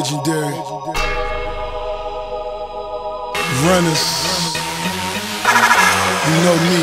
legendary runners. You know me.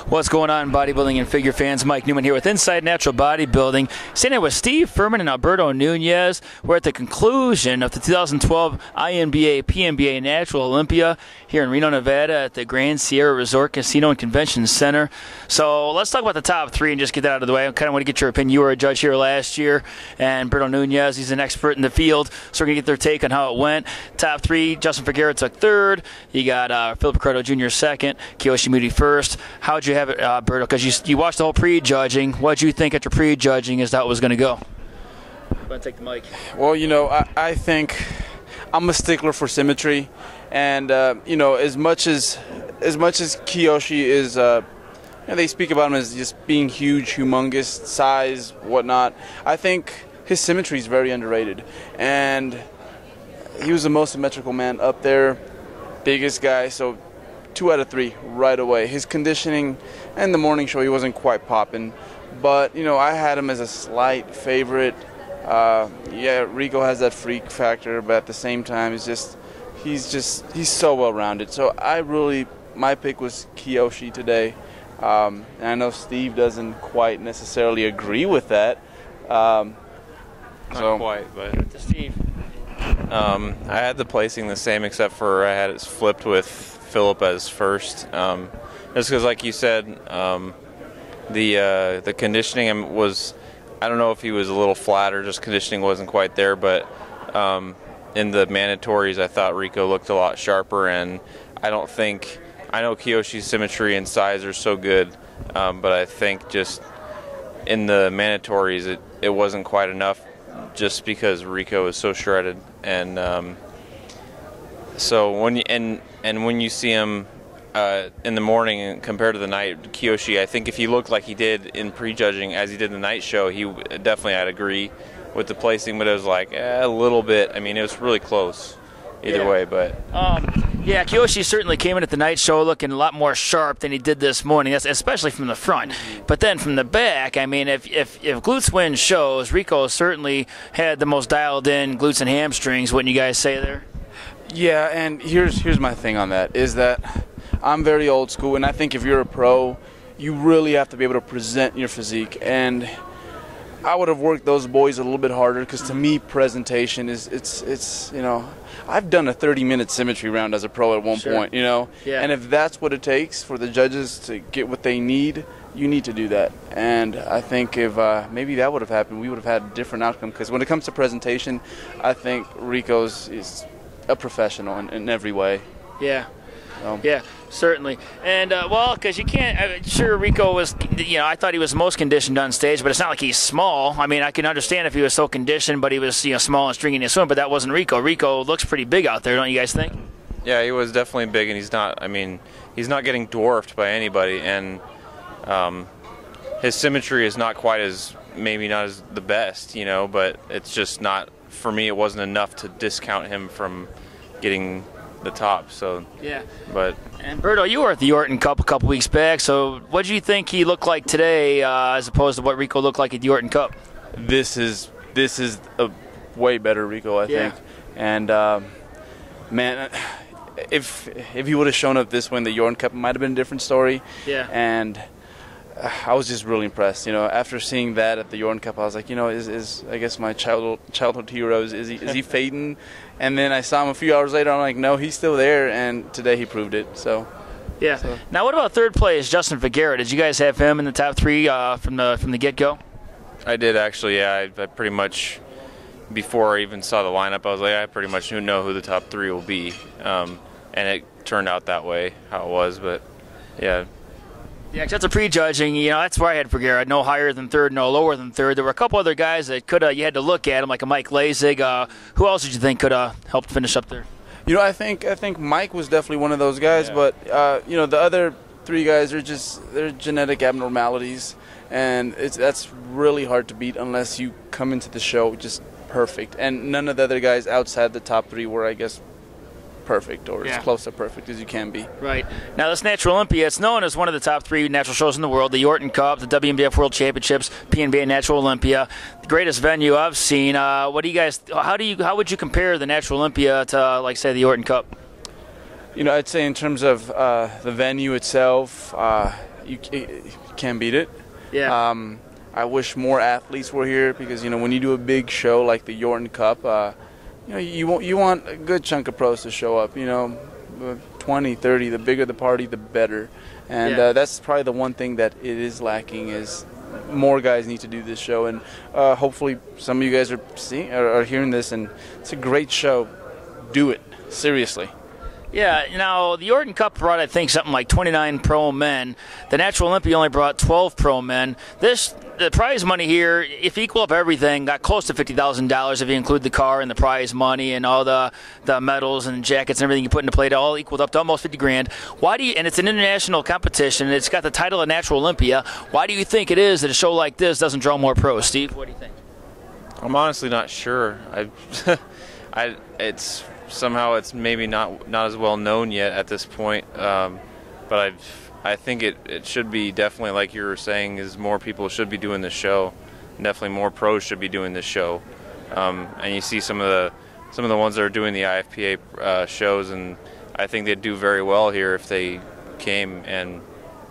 What's going on, bodybuilding and figure fans? Mike Neumann here with Inside Natural Bodybuilding. Sitting here with Steve Firman and Alberto Nunez. We're at the conclusion of the 2012 INBA PNBA Natural Olympia here in Reno, Nevada at the Grand Sierra Resort Casino and Convention Center. So let's talk about the top three and just get that out of the way. I kind of want to get your opinion. You were a judge here last year, and Alberto Nunez, he's an expert in the field, so we're going to get their take on how it went. Top three, Justin Figueroa took third. You got Philip Ricardo Jr. second, Kiyoshi Moody first. How'd you have it, Alberto? Because you watched the whole pre-judging. What did you think after pre-judging as that was going to go? I'm going to take the mic. Well, you know, I think I'm a stickler for symmetry, and you know, as much as Kiyoshi is, and they speak about him as just being huge, humongous, size, whatnot. I think his symmetry is very underrated, and he was the most symmetrical man up there, biggest guy. So 2 out of 3 right away. His conditioning and the morning show, he wasn't quite popping, but you know, I had him as a slight favorite. Yeah, Rico has that freak factor, but at the same time, he's so well rounded. So my pick was Kiyoshi today. And I know Steve doesn't quite necessarily agree with that. Not quite, but Steve. I had the placing the same, except for I had it flipped with Philip as first. Just because, like you said, the conditioning was, I don't know if he was a little flat or just conditioning wasn't quite there, but in the mandatories I thought Rico looked a lot sharper, and I know Kiyoshi's symmetry and size are so good, but I think just in the mandatories it wasn't quite enough, just because Rico is so shredded. And so when you see him in the morning compared to the night, Kiyoshi, I think if he looked like he did in prejudging as he did in the night show, he definitely, I'd agree with the placing, but it was like a little bit. I mean, it was really close either way, but yeah, Kiyoshi certainly came in at the night show looking a lot more sharp than he did this morning, especially from the front. But then from the back, I mean, if glutes win shows, Rico certainly had the most dialed in glutes and hamstrings. Wouldn't you guys say there? Yeah, and here's my thing on that, is that I'm very old school, and I think if you're a pro, you really have to be able to present your physique. And I would have worked those boys a little bit harder, because to me, presentation it's you know, I've done a 30-minute symmetry round as a pro at one point, you know, and if that's what it takes for the judges to get what they need, you need to do that. And I think if maybe that would have happened, we would have had a different outcome, because when it comes to presentation, I think Rico's is a professional in every way. Yeah. Yeah, certainly. And, well, because you can't, sure, Rico was, you know, I thought he was most conditioned on stage, but it's not like he's small. I mean, I can understand if he was so conditioned, but he was, you know, small and stringy in his swim, but that wasn't Rico. Rico looks pretty big out there, don't you guys think? Yeah, he was definitely big, and he's not getting dwarfed by anybody, and his symmetry is not quite as, maybe not as the best, you know, but it's just not, for me, it wasn't enough to discount him from getting the top. So yeah, but and Berto, you were at the Orton Cup a couple weeks back, so what do you think he looked like today as opposed to what Rico looked like at the Orton Cup? This is a way better Rico, I think. And man, if he would have shown up this way in the Orton Cup, it might have been a different story. Yeah. And I was just really impressed. You know, after seeing that at the Orton Cup, I was like, you know, is I guess my childhood hero, is he fading? And then I saw him a few hours later. I'm like, no, he's still there. And today he proved it. So yeah. So. Now, what about third place, Justin Figueroa? Did you guys have him in the top three from the get-go? I did, actually. Yeah, I pretty much, before I even saw the lineup, I was like, I pretty much know who the top three will be. And it turned out that way, how it was. But yeah. Yeah, because that's a prejudging. You know, that's where I had Figueroa. No higher than third, no lower than third. There were a couple other guys that you had to look at him, like a Mike Lazig. Who else did you think could have helped finish up there? You know, I think Mike was definitely one of those guys. Yeah. But you know, the other 3 guys they're genetic abnormalities, and that's really hard to beat unless you come into the show just perfect. And none of the other guys outside the top 3 were, I guess, perfect, or as close to perfect as you can be. Right. Now, this Natural Olympia, it's known as one of the top 3 natural shows in the world, the Yorton Cup, the WMDF World Championships, PNBA Natural Olympia, the greatest venue I've seen. What do you guys, how would you compare the Natural Olympia to, like, say, the Yorton Cup? You know, I'd say in terms of the venue itself, you can't beat it. Yeah. I wish more athletes were here because, you know, when you do a big show like the Yorton Cup, you know, you want a good chunk of pros to show up. You know, 20, 30. The bigger the party, the better. And that's probably the one thing that it is lacking is more guys need to do this show. And hopefully some of you guys are hearing this, and it's a great show. Do it seriously. Yeah, now the Yorton Cup brought, I think, something like 29 pro men. The Natural Olympia only brought 12 pro men. The prize money here, if you equal up everything, got close to $50,000 if you include the car and the prize money and all the medals and jackets and everything you put into play. It all equaled up to almost $50,000. Why do you? And it's an international competition. It's got the title of Natural Olympia. Why do you think it is that a show like this doesn't draw more pros, Steve? What do you think? I'm honestly not sure. Somehow it's maybe not as well known yet at this point, but I think it should be definitely, like you were saying, is more people should be doing this show. Definitely more pros should be doing this show, and you see some of the ones that are doing the IFPA shows, and I think they'd do very well here if they came. And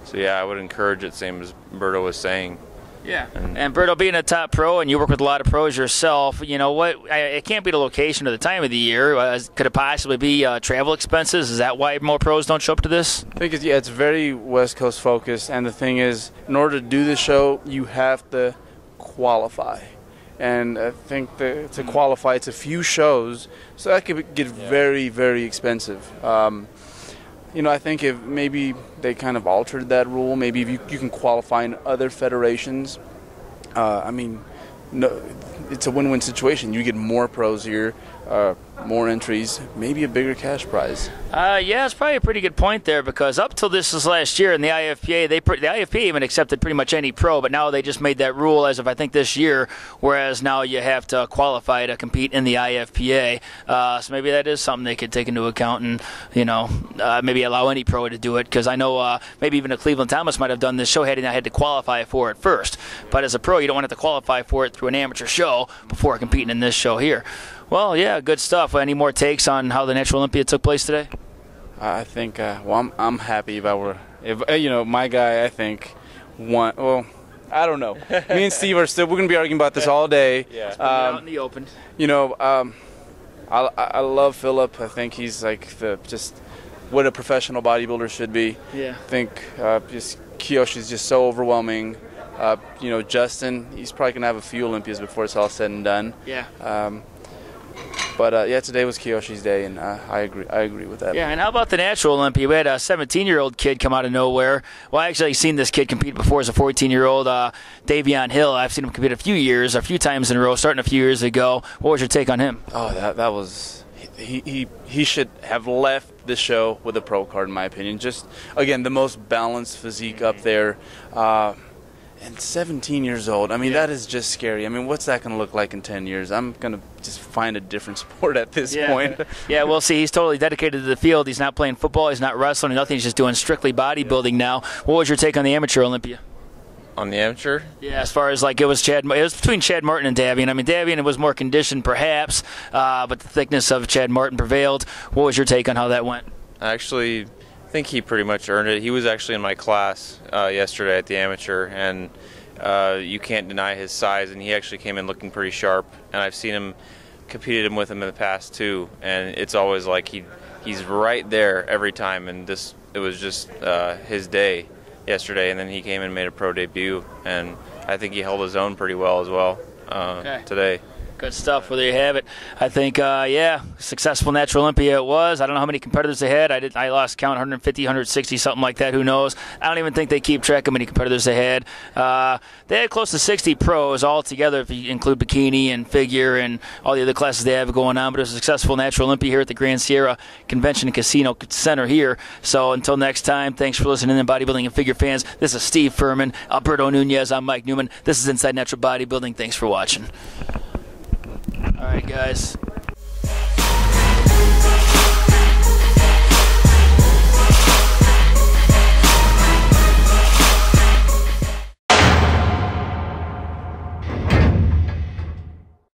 so yeah, I would encourage it, same as Berto was saying. Yeah, and Berto, being a top pro, and you work with a lot of pros yourself, you know what? It can't be the location or the time of the year. Could it possibly be travel expenses? Is that why more pros don't show up to this? I think it's very West Coast focused, and the thing is, in order to do this show, you have to qualify. And I think to qualify, it's a few shows, so that could get very, very expensive. You know, I think if maybe they kind of altered that rule, maybe if you can qualify in other federations, I mean, no, it's a win-win situation. You get more pros here, more entries, maybe a bigger cash prize. Yeah, it's probably a pretty good point there, because up till this was last year in the IFPA, the IFPA even accepted pretty much any pro, but now they just made that rule as of, I think, this year, whereas now you have to qualify to compete in the IFPA. So maybe that is something they could take into account and, you know, maybe allow any pro to do it, because I know maybe even a Cleveland Thomas might have done this show had he not had to qualify for it first. But as a pro, you don't want to have to qualify for it through an amateur show before competing in this show here. Well, yeah, good stuff. Any more takes on how the Natural Olympia took place today? I think, well, I'm happy if you know, my guy, I think, won. Well, I don't know. Me and Steve we're going to be arguing about this all day. Yeah, out in the open. You know, I love Philip. I think he's like just what a professional bodybuilder should be. Yeah. I think just Kiyoshi's just so overwhelming. You know, Justin, he's probably going to have a few Olympias before it's all said and done. Yeah. But yeah, today was Kiyoshi's day, and I agree with that. Yeah, and how about the Natural Olympia? We had a 17-year-old kid come out of nowhere. Well, I actually seen this kid compete before as a 14-year-old, Davion Hill. I've seen him compete a few times in a row, starting a few years ago. What was your take on him? Oh, that was he should have left the show with a pro card, in my opinion. Just again, the most balanced physique up there. And 17 years old. I mean, that is just scary. I mean, what's that going to look like in 10 years? I'm going to just find a different sport at this point. Yeah, we'll see. He's totally dedicated to the field. He's not playing football. He's not wrestling. Nothing. He's just doing strictly bodybuilding now. What was your take on the amateur Olympia? On the amateur? Yeah, as far as like it was between Chad Martin and Davion. I mean, Davion was more conditioned perhaps, but the thickness of Chad Martin prevailed. What was your take on how that went? Actually, I think he pretty much earned it. He was actually in my class yesterday at the amateur, and you can't deny his size, and he actually came in looking pretty sharp. And I've seen him, competed with him in the past too, and it's always like he's right there every time, and it was just his day yesterday, and then he came and made a pro debut, and I think he held his own pretty well as well today. Good stuff. Well, there you have it. I think, yeah, successful Natural Olympia it was. I don't know how many competitors they had. I lost count, 150, 160, something like that. Who knows? I don't even think they keep track of how many competitors they had. They had close to 60 pros all together if you include bikini and figure and all the other classes they have going on. But it was a successful Natural Olympia here at the Grand Sierra Convention and Casino Center here. So until next time, thanks for listening in, bodybuilding and figure fans. This is Steve Firman, Alberto Nunez. I'm Mike Neumann. This is Inside Natural Bodybuilding. Thanks for watching. All right, guys.